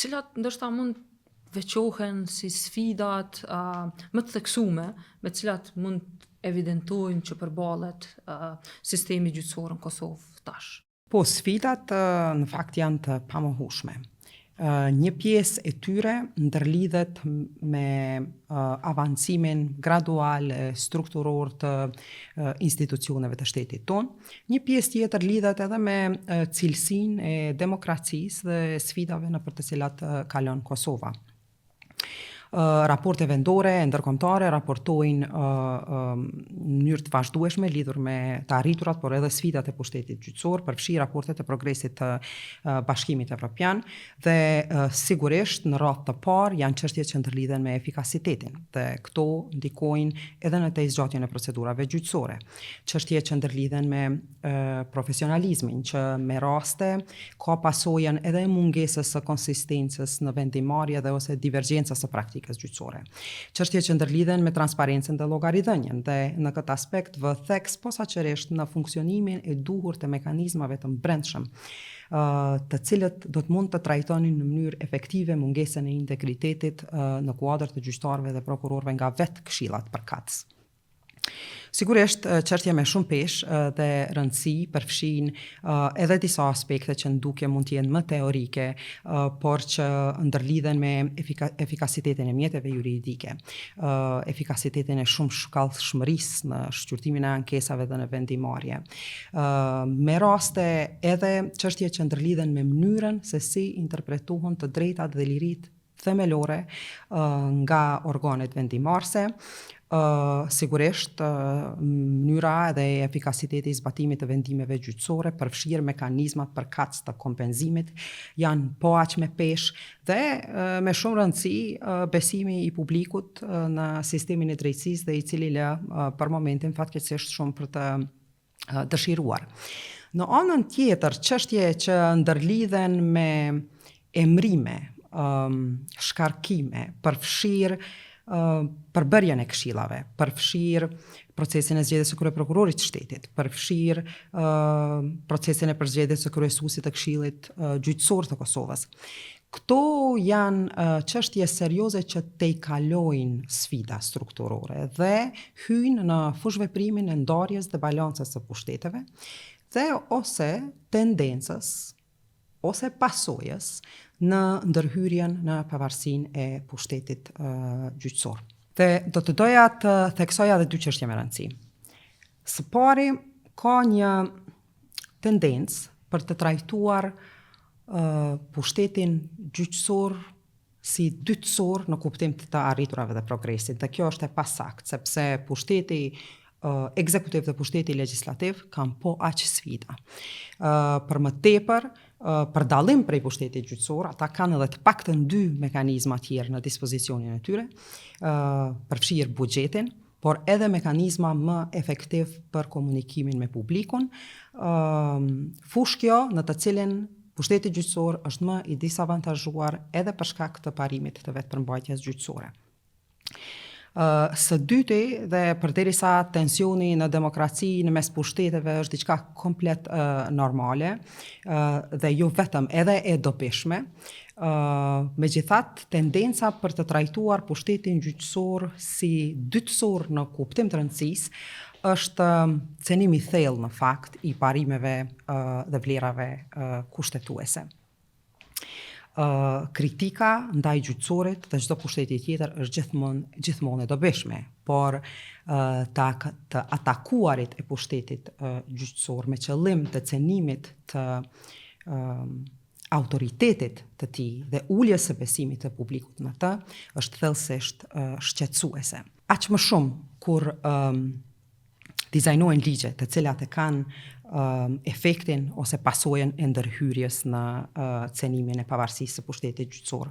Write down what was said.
cilat ndoshta mund veçohen si sfidat më të theksume me cilat mund evidentojnë që përballet sistemi gjyqësor në Kosovë tash. Po, sfidat në fakt janë të pamohueshme. Një pjesë e tyre ndërlidhet me avancimin gradual strukturor të institucioneve të shtetit tonë. Një pjesë tjetër lidhet edhe me cilësinë e demokracisë dhe sfidave nëpër të cilat kalon Kosova. Raporte vendore e ndërkombëtare raportojnë në mënyrë të vazhdueshme lidhur me të arriturat, por edhe sfidat e pushtetit gjyqësor, përfshi raportet e progresit të Bashkimit Evropian dhe sigurisht në radhë të parë janë çështjet që ndërlidhen me efikasitetin dhe këto ndikojnë edhe në të zgjatjen e procedurave gjyqësore. Çështjet që ndërlidhen me profesionalizmin që me raste ka pasojën edhe mungesës së konsistencës në vendimarrje dhe ose divergjencës së praktikës gjyqësore. Çështjet që ndërlidhen me transparencën dhe llogaridhënien dhe në këtë aspekt vë theks posaçërisht në funksionimin e duhur të mekanizmave të brendshëm, të cilët do të mund të trajtonin në mënyrë efektive mungesën e integritetit në kuadër të gjyqtarëve dhe prokurorëve nga vetë këshillat përkatës. Sigurisht, çështja me shumë peshë dhe rëndësi përfshin edhe disa aspekte që ndukje mund të jenë më teorike, por që ndërlidhen me efikasitetin e mjeteve juridike, efikasitetin e shumë shkallshmërisë në shqyrtimin e ankesave dhe në vendimarrje. Me raste edhe çështje që ndërlidhen me mënyrën se si interpretohen të drejtat dhe liritë themelore nga organet vendimarrëse. Sigurisht, mënyra dhe efikasiteti i zbatimit të vendimeve gjyqësore, përfshirë mekanizmat përkatës të kompenzimit, janë po aq me peshë dhe me shumë rëndësi besimi i publikut në sistemin e drejtësisë dhe i cili lë për momentin fatkeqësisht shumë për të dëshiruar. Në anën tjetër, çështje që ndërlidhen me emrime, shkarkime, përfshirë përbërjen e këshillave, përfshirë procesin e zgjedhjes së kryeprokurorit të shtetit, përfshirë procesin e përzgjedhjes së kryesuesit të Këshillit Gjyqësor të Kosovës. Këto janë çështje serioze që tejkalojnë sfida strukturore dhe hyjnë në fushveprimin e ndarjes dhe balancës së pushteteve dhe ose tendencës ose pasojës në ndërhyrjen në pavarësinë e pushtetit gjyqësor. Dhe do të doja të theksoja edhe dy çështje me rëndësi. Së pari, ka një tendencë për të trajtuar pushtetin gjyqësor si dytësor në kuptim të arriturave dhe progresit. Dhe kjo është e pasakt, sepse pushteti ekzekutiv dhe pushteti legjislativ kanë po aq sfida. Për më tepër, për dallim prej pushtetit gjyqësor, ata kanë edhe të paktën dy mekanizma tjerë në dispozicionin e tyre, përfshirë buxhetin, por edhe mekanizma më efektiv për komunikimin me publikun, fushë kjo në të cilin pushteti gjyqësor është më i disavantazhuar edhe për shkak të parimit të vetëpërmbajtjes gjyqësore. Së dyti, dhe përderisa tensioni në demokraci në mes pushteteve është diçka komplet normale dhe jo vetëm edhe e dobishme, megjithatë tendenca për të trajtuar pushtetin gjyqësor si dytësor në kuptim të rëndësisë është cenimi i thellë në fakt i parimeve dhe vlerave kushtetuese. Kritika ndaj gjyqësorit dhe çdo pushteti tjetër është gjithmonë e dobishme, por të atakuarit e pushtetit gjyqësor me qëllim të cenimit të autoritetit të tij dhe uljes së besimit të publikut në të është thellësisht shqetësuese. Aq më shumë kur dizajnojnë ligje të cilat e kanë efektin ose pasojën e ndërhyrjes në cenimin e pavarësisë së pushtetit gjyqësor.